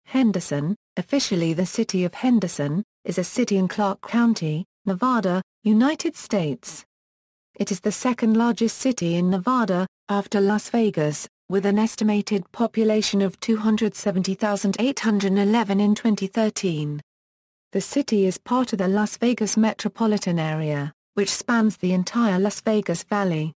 Henderson, officially the City of Henderson, is a city in Clark County, Nevada, United States. It is the second largest city in Nevada, after Las Vegas, with an estimated population of 270,811 in 2013. The city is part of the Las Vegas metropolitan area, which spans the entire Las Vegas Valley.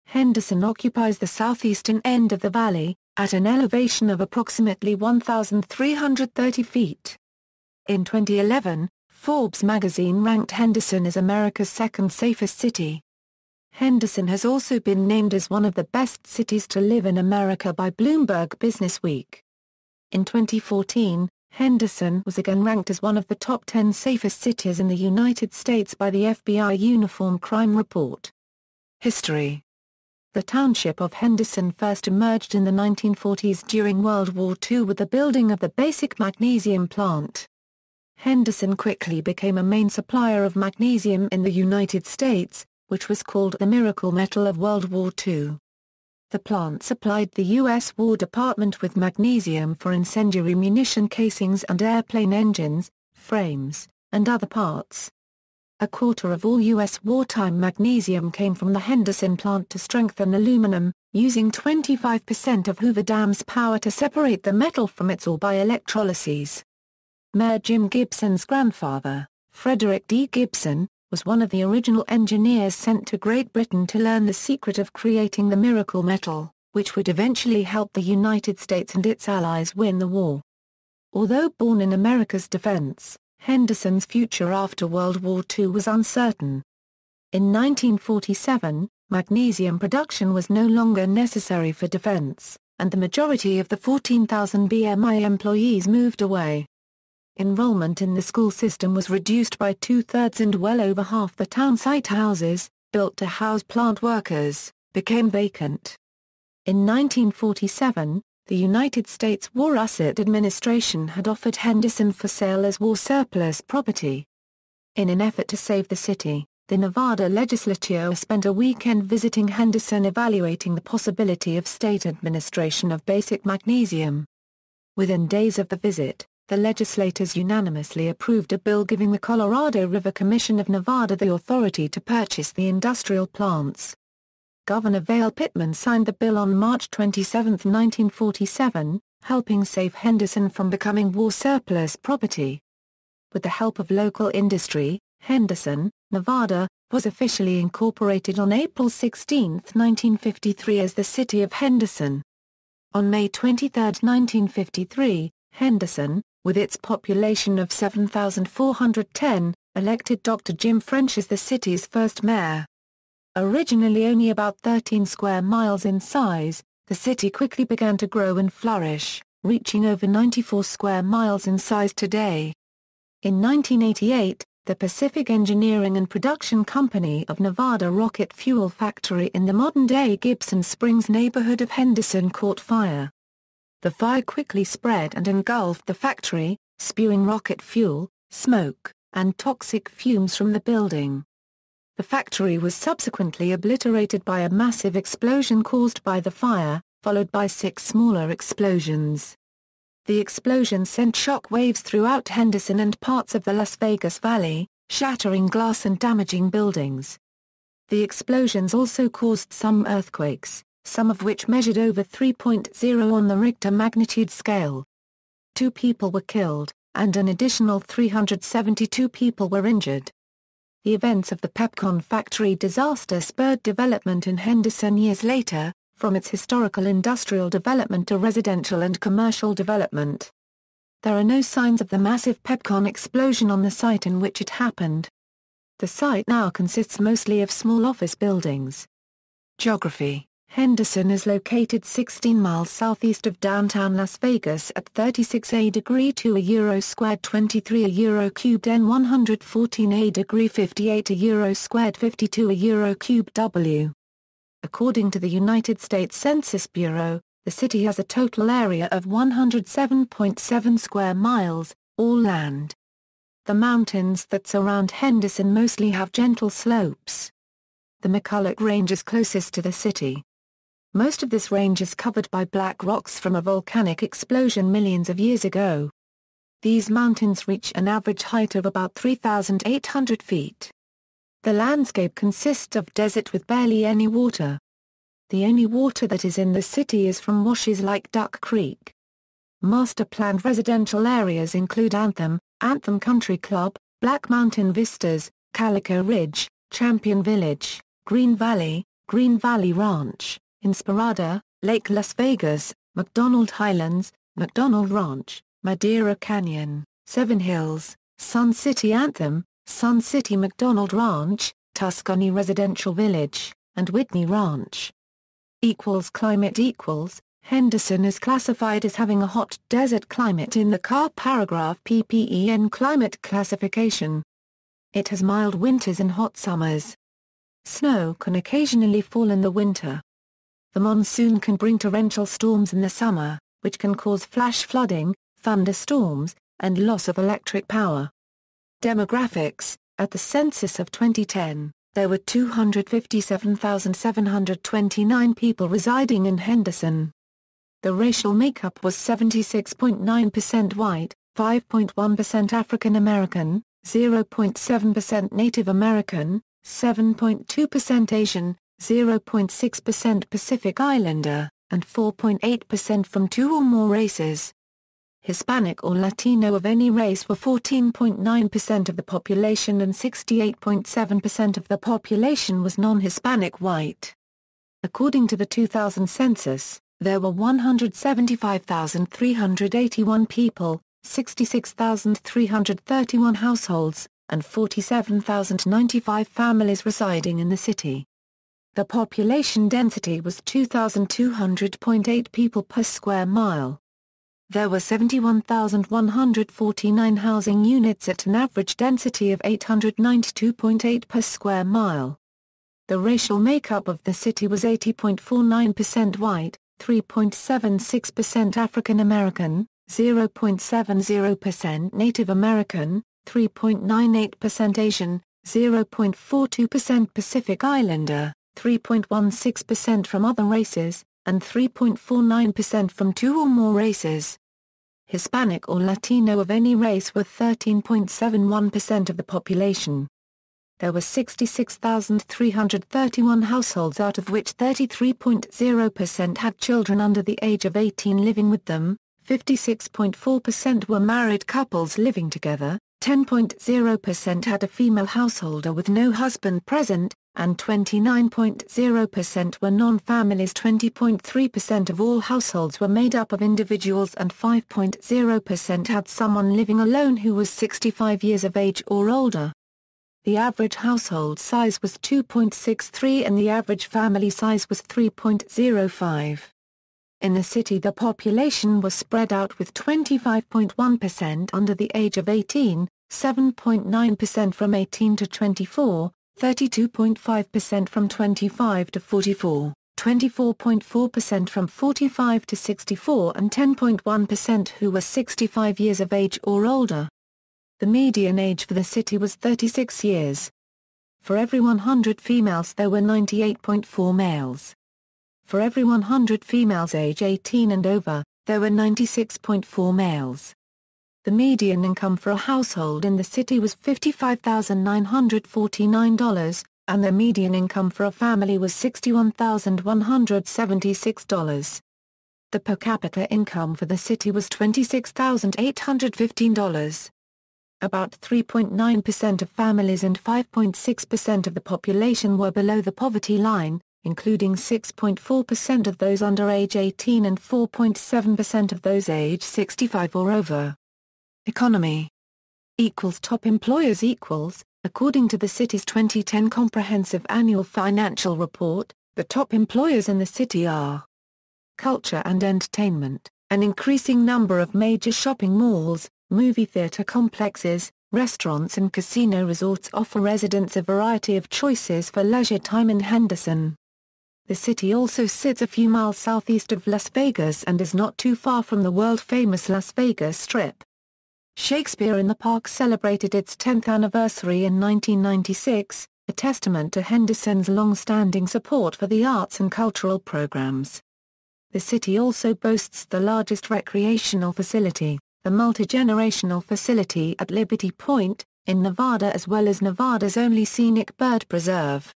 Henderson occupies the southeastern end of the valley, at an elevation of approximately 1,330 feet. In 2011, Forbes magazine ranked Henderson as America's second safest city. Henderson has also been named as one of the best cities to live in America by Bloomberg Businessweek. In 2014, Henderson was again ranked as one of the top 10 safest cities in the United States by the FBI Uniform Crime Report. History. The township of Henderson first emerged in the 1940s during World War II with the building of the basic magnesium plant. Henderson quickly became a main supplier of magnesium in the United States, which was called the miracle metal of World War II. The plant supplied the U.S. War Department with magnesium for incendiary munition casings and airplane engines, frames, and other parts. A quarter of all U.S. wartime magnesium came from the Henderson plant to strengthen aluminum, using 25% of Hoover Dam's power to separate the metal from its ore by electrolyses. Mayor Jim Gibson's grandfather, Frederick D. Gibson, was one of the original engineers sent to Great Britain to learn the secret of creating the miracle metal, which would eventually help the United States and its allies win the war. Although born in America's defense, Henderson's future after World War II was uncertain. In 1947, magnesium production was no longer necessary for defense, and the majority of the 14,000 BMI employees moved away. Enrollment in the school system was reduced by two-thirds and well over half the town site houses, built to house plant workers, became vacant. In 1947, the United States War Asset Administration had offered Henderson for sale as war surplus property. In an effort to save the city, the Nevada legislature spent a weekend visiting Henderson evaluating the possibility of state administration of basic magnesium. Within days of the visit, the legislators unanimously approved a bill giving the Colorado River Commission of Nevada the authority to purchase the industrial plants. Governor Vale Pittman signed the bill on March 27, 1947, helping save Henderson from becoming war surplus property. With the help of local industry, Henderson, Nevada, was officially incorporated on April 16, 1953 as the City of Henderson. On May 23, 1953, Henderson, with its population of 7,410, elected Dr. Jim French as the city's first mayor. Originally only about 13 square miles in size, the city quickly began to grow and flourish, reaching over 94 square miles in size today. In 1988, the Pacific Engineering and Production Company of Nevada rocket fuel factory in the modern-day Gibson Springs neighborhood of Henderson caught fire. The fire quickly spread and engulfed the factory, spewing rocket fuel, smoke, and toxic fumes from the building. The factory was subsequently obliterated by a massive explosion caused by the fire, followed by 6 smaller explosions. The explosion sent shock waves throughout Henderson and parts of the Las Vegas Valley, shattering glass and damaging buildings. The explosions also caused some earthquakes, some of which measured over 3.0 on the Richter magnitude scale. 2 people were killed, and an additional 372 people were injured. The events of the Pepcon factory disaster spurred development in Henderson years later, from its historical industrial development to residential and commercial development. There are no signs of the massive Pepcon explosion on the site in which it happened. The site now consists mostly of small office buildings. Geography. Henderson is located 16 miles southeast of downtown Las Vegas at 36 degree 2 euro squared 23 euro cubed N 114 degree 58 euro squared 52 euro cubed W. According to the United States Census Bureau, the city has a total area of 107.7 square miles, all land. The mountains that surround Henderson mostly have gentle slopes. The McCulloch Range is closest to the city. Most of this range is covered by black rocks from a volcanic explosion millions of years ago. These mountains reach an average height of about 3,800 feet. The landscape consists of desert with barely any water. The only water that is in the city is from washes like Duck Creek. Master-planned residential areas include Anthem Country Club, Black Mountain Vistas, Calico Ridge, Champion Village, Green Valley Ranch, Inspirada, Lake Las Vegas, McDonald Highlands, McDonald Ranch, Madeira Canyon, Seven Hills, Sun City Anthem, Sun City McDonald Ranch, Tuscany Residential Village, and Whitney Ranch. Climate Henderson is classified as having a hot desert climate in the CAR paragraph PPEN climate classification. It has mild winters and hot summers. Snow can occasionally fall in the winter. The monsoon can bring torrential storms in the summer, which can cause flash flooding, thunderstorms, and loss of electric power. Demographics: at the census of 2010, there were 257,729 people residing in Henderson. The racial makeup was 76.9% white, 5.1% African American, 0.7% Native American, 7.2% Asian, 0.6% Pacific Islander, and 4.8% from two or more races. Hispanic or Latino of any race were 14.9% of the population and 68.7% of the population was non-Hispanic white. According to the 2000 census, there were 175,381 people, 66,331 households, and 47,095 families residing in the city. The population density was 2,200.8 people per square mile. There were 71,149 housing units at an average density of 892.8 per square mile. The racial makeup of the city was 80.49% white, 3.76% African American, 0.70% Native American, 3.98% Asian, 0.42% Pacific Islander, 3.16% from other races, and 3.49% from two or more races. Hispanic or Latino of any race were 13.71% of the population. There were 66,331 households, out of which 33.0% had children under the age of 18 living with them, 56.4% were married couples living together, 10.0% had a female householder with no husband present, and 29.0% were non-families. 20.3% of all households were made up of individuals and 5.0% had someone living alone who was 65 years of age or older. The average household size was 2.63 and the average family size was 3.05. In the city, the population was spread out, with 25.1% under the age of 18, 7.9% from 18 to 24, 32.5% from 25 to 44, 24.4% from 45 to 64 and 10.1% who were 65 years of age or older. The median age for the city was 36 years. For every 100 females there were 98.4 males. For every 100 females age 18 and over, there were 96.4 males. The median income for a household in the city was $55,949, and the median income for a family was $61,176. The per capita income for the city was $26,815. About 3.9% of families and 5.6% of the population were below the poverty line, including 6.4% of those under age 18 and 4.7% of those age 65 or over. Economy. Top employers. According to the city's 2010 Comprehensive Annual Financial Report, the top employers in the city are culture and entertainment. An increasing number of major shopping malls, movie theater complexes, restaurants and casino resorts offer residents a variety of choices for leisure time in Henderson. The city also sits a few miles southeast of Las Vegas and is not too far from the world-famous Las Vegas Strip. Shakespeare in the Park celebrated its 10th anniversary in 1996, a testament to Henderson's long-standing support for the arts and cultural programs. The city also boasts the largest recreational facility, the multi-generational facility at Liberty Point, in Nevada, as well as Nevada's only scenic bird preserve.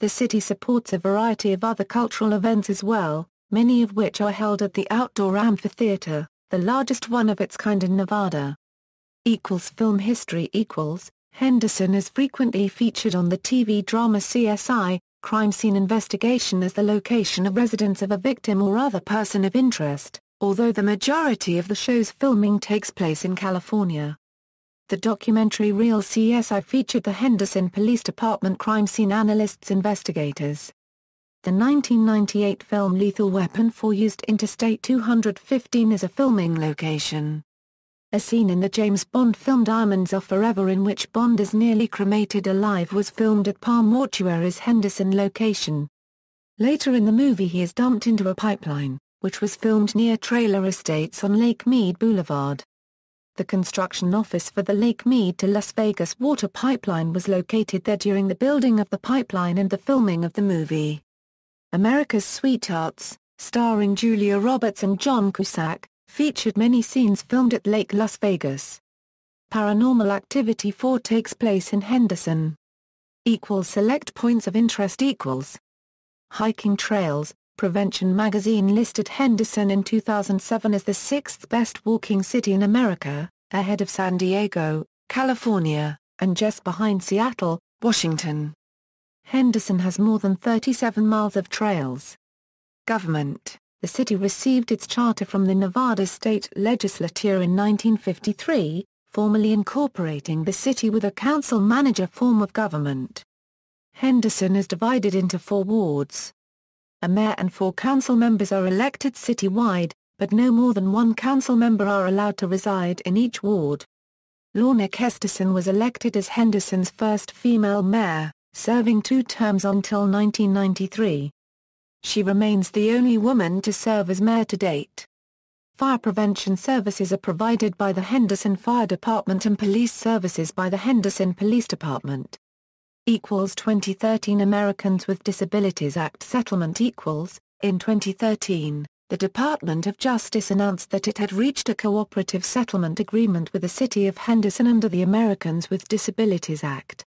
The city supports a variety of other cultural events as well, many of which are held at the outdoor amphitheater, the largest one of its kind in Nevada. Film history. Henderson is frequently featured on the TV drama CSI, Crime Scene Investigation, as the location of residence of a victim or other person of interest, although the majority of the show's filming takes place in California. The documentary Real CSI featured the Henderson Police Department crime scene analysts investigators. The 1998 film Lethal Weapon 4 used Interstate 215 as a filming location. A scene in the James Bond film Diamonds Are Forever, in which Bond is nearly cremated alive, was filmed at Palm Mortuary's Henderson location. Later in the movie he is dumped into a pipeline, which was filmed near Trailer Estates on Lake Mead Boulevard. The construction office for the Lake Mead to Las Vegas water pipeline was located there during the building of the pipeline and the filming of the movie. America's Sweethearts, starring Julia Roberts and John Cusack, featured many scenes filmed at Lake Las Vegas. Paranormal Activity 4 takes place in Henderson. Select points of interest. Hiking trails. Prevention magazine listed Henderson in 2007 as the sixth best walking city in America, ahead of San Diego, California, and just behind Seattle, Washington. Henderson has more than 37 miles of trails. Government. The city received its charter from the Nevada State Legislature in 1953, formally incorporating the city with a council-manager form of government. Henderson is divided into 4 wards. A mayor and 4 council members are elected citywide, but no more than 1 council member are allowed to reside in each ward. Lorna Kesterson was elected as Henderson's first female mayor, serving 2 terms until 1993. She remains the only woman to serve as mayor to date. Fire prevention services are provided by the Henderson Fire Department and police services by the Henderson Police Department. 2013 Americans with Disabilities Act settlement. In 2013, the Department of Justice announced that it had reached a cooperative settlement agreement with the City of Henderson under the Americans with Disabilities Act.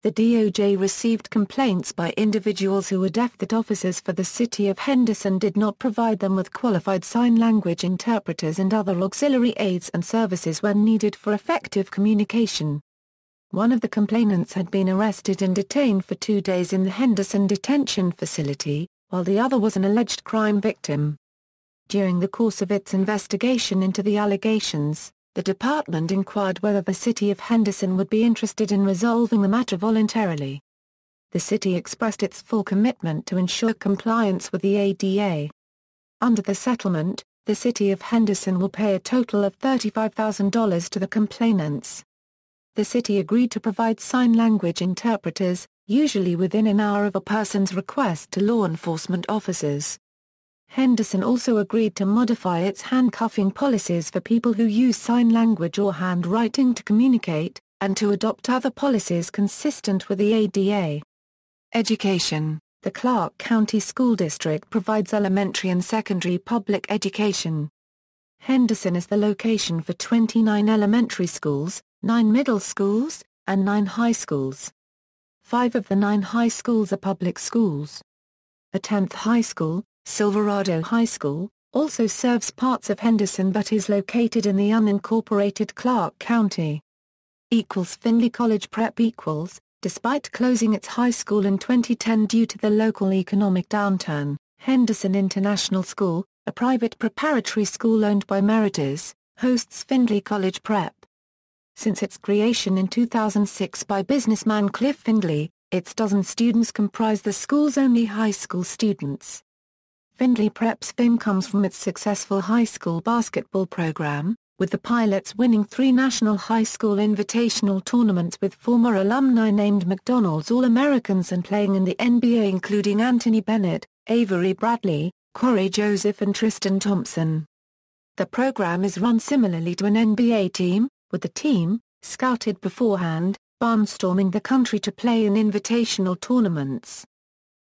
The DOJ received complaints by individuals who were deaf that officers for the City of Henderson did not provide them with qualified sign language interpreters and other auxiliary aids and services when needed for effective communication. One of the complainants had been arrested and detained for 2 days in the Henderson detention facility, while the other was an alleged crime victim. During the course of its investigation into the allegations, the department inquired whether the City of Henderson would be interested in resolving the matter voluntarily. The city expressed its full commitment to ensure compliance with the ADA. Under the settlement, the City of Henderson will pay a total of $35,000 to the complainants. The city agreed to provide sign language interpreters, usually within an hour of a person's request, to law enforcement officers. Henderson also agreed to modify its handcuffing policies for people who use sign language or handwriting to communicate, and to adopt other policies consistent with the ADA. Education. The Clark County School District provides elementary and secondary public education. Henderson is the location for 29 elementary schools, 9 middle schools, and 9 high schools. 5 of the 9 high schools are public schools. A 10th high school, Silverado High School, also serves parts of Henderson but is located in the unincorporated Clark County. Findlay College Prep. Despite closing its high school in 2010 due to the local economic downturn, Henderson International School, a private preparatory school owned by Meritus, hosts Findlay College Prep. Since its creation in 2006 by businessman Cliff Findlay, its dozen students comprise the school's only high school students. Findlay Prep's fame comes from its successful high school basketball program, with the Pilots winning 3 national high school invitational tournaments with former alumni named McDonald's All-Americans and playing in the NBA, including Anthony Bennett, Avery Bradley, Corey Joseph and Tristan Thompson. The program is run similarly to an NBA team, with the team, scouted beforehand, barnstorming the country to play in invitational tournaments.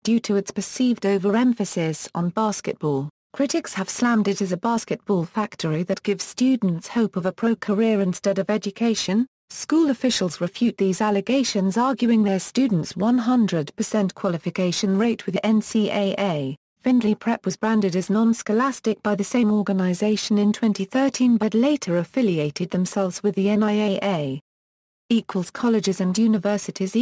Due to its perceived overemphasis on basketball, critics have slammed it as a basketball factory that gives students hope of a pro career instead of education. School officials refute these allegations, arguing their students' 100% qualification rate with NCAA. Findlay Prep was branded as non-scholastic by the same organization in 2013 but later affiliated themselves with the NIAA. Colleges and universities.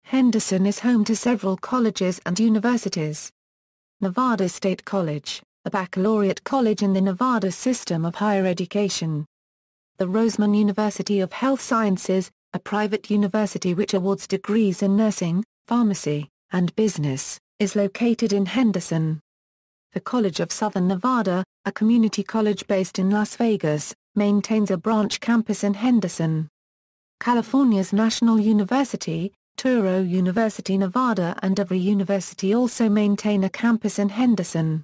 Henderson is home to several colleges and universities. Nevada State College, a baccalaureate college in the Nevada system of higher education. The Roseman University of Health Sciences, a private university which awards degrees in nursing, pharmacy, and business, is located in Henderson. The College of Southern Nevada, a community college based in Las Vegas, maintains a branch campus in Henderson. California's National University, Touro University Nevada and Every University also maintain a campus in Henderson.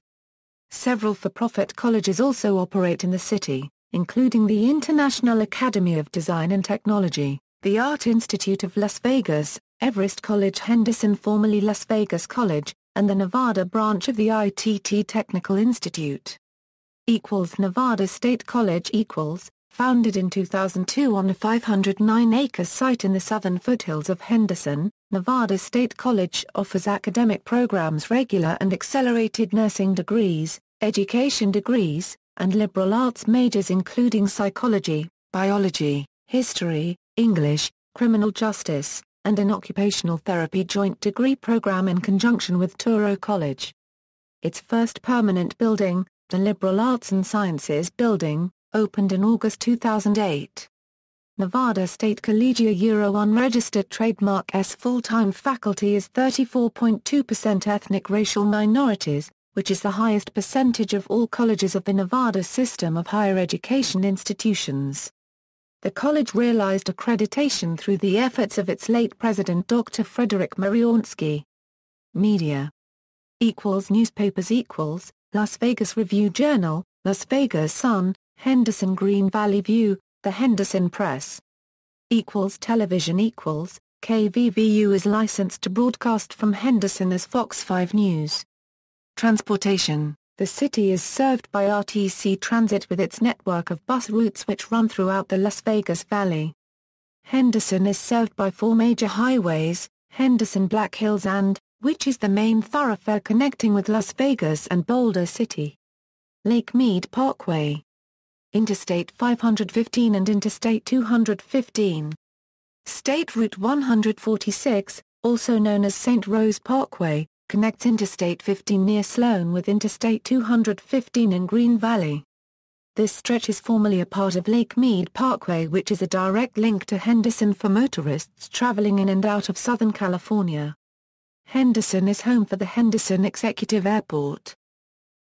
Several for-profit colleges also operate in the city, including the International Academy of Design and Technology, the Art Institute of Las Vegas, Everest College Henderson formerly Las Vegas College, and the Nevada branch of the ITT Technical Institute. Nevada State College. Founded in 2002 on a 509-acre site in the southern foothills of Henderson, Nevada State College offers academic programs, regular and accelerated nursing degrees, education degrees, and liberal arts majors including psychology, biology, history, English, criminal justice, and an occupational therapy joint degree program in conjunction with Touro College. Its first permanent building, the Liberal Arts and Sciences Building, opened in August 2008. Nevada State Collegiate unregistered trademark S full-time faculty is 34.2% ethnic racial minorities, which is the highest percentage of all colleges of the Nevada system of higher education institutions. The college realized accreditation through the efforts of its late president Dr. Frederick Marionsky. Media. Newspapers. Las Vegas Review-Journal, Las Vegas Sun, Henderson Green Valley View, The Henderson Press. Television. KVVU is licensed to broadcast from Henderson as Fox 5 News. Transportation. The city is served by RTC Transit with its network of bus routes which run throughout the Las Vegas Valley. Henderson is served by 4 major highways, Henderson Black Hills and, which is the main thoroughfare connecting with Las Vegas and Boulder City. Lake Mead Parkway. Interstate 515 and Interstate 215. State Route 146, also known as St. Rose Parkway, connects Interstate 15 near Sloan with Interstate 215 in Green Valley. This stretch is formerly a part of Lake Mead Parkway, which is a direct link to Henderson for motorists traveling in and out of Southern California. Henderson is home for the Henderson Executive Airport.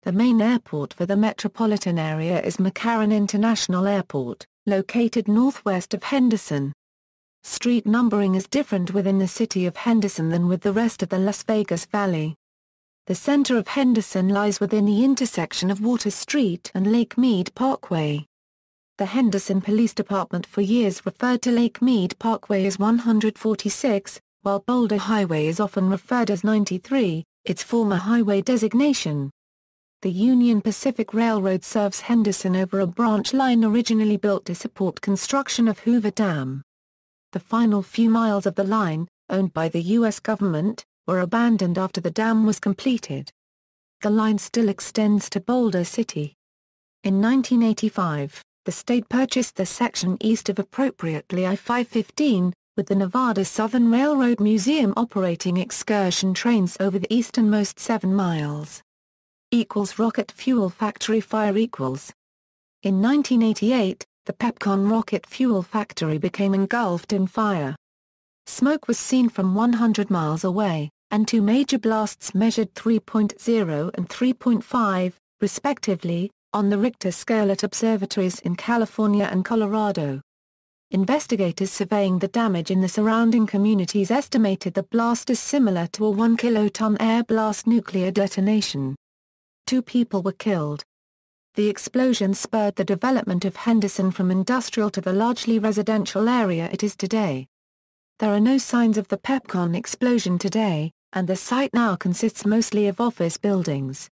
The main airport for the metropolitan area is McCarran International Airport, located northwest of Henderson. Street numbering is different within the city of Henderson than with the rest of the Las Vegas Valley. The center of Henderson lies within the intersection of Water Street and Lake Mead Parkway. The Henderson Police Department for years referred to Lake Mead Parkway as 146, while Boulder Highway is often referred as 93, its former highway designation. The Union Pacific Railroad serves Henderson over a branch line originally built to support construction of Hoover Dam. The final few miles of the line, owned by the U.S. government, were abandoned after the dam was completed. The line still extends to Boulder City. In 1985, the state purchased the section east of appropriately I-515, with the Nevada Southern Railroad Museum operating excursion trains over the easternmost 7 miles. Rocket fuel factory fire. In 1988, the Pepcon rocket fuel factory became engulfed in fire. Smoke was seen from 100 miles away, and 2 major blasts measured 3.0 and 3.5, respectively, on the Richter scale at observatories in California and Colorado. Investigators surveying the damage in the surrounding communities estimated the blast as similar to a 1 kiloton air blast nuclear detonation. 2 people were killed. The explosion spurred the development of Henderson from industrial to the largely residential area it is today. There are no signs of the Pepcon explosion today, and the site now consists mostly of office buildings.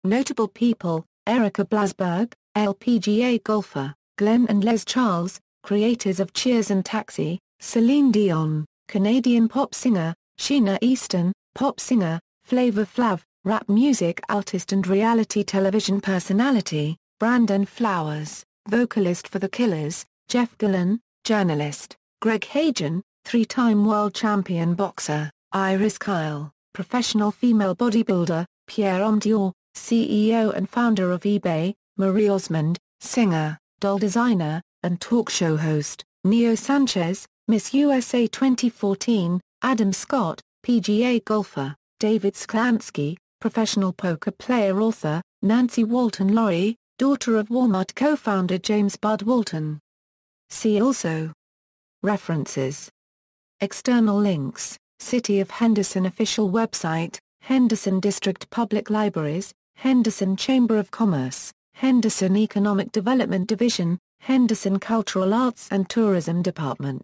Notable people: Erica Blasberg, LPGA golfer, Glenn and Les Charles, creators of Cheers and Taxi, Celine Dion, Canadian pop singer, Sheena Easton, pop singer, Flavor Flav, rap music artist and reality television personality, Brandon Flowers, vocalist for The Killers, Jeff Gillen, journalist, Greg Hagen, three-time world champion boxer, Iris Kyle, professional female bodybuilder, Pierre Omdior, CEO and founder of eBay, Marie Osmond, singer, doll designer, and talk show host, Neo Sanchez, Miss USA 2014, Adam Scott, PGA golfer, David Sklansky, professional poker player author, Nancy Walton-Laurie, daughter of Walmart co-founder James Bud Walton. See also. References. External links: City of Henderson official website, Henderson District Public Libraries, Henderson Chamber of Commerce, Henderson Economic Development Division, Henderson Cultural Arts and Tourism Department.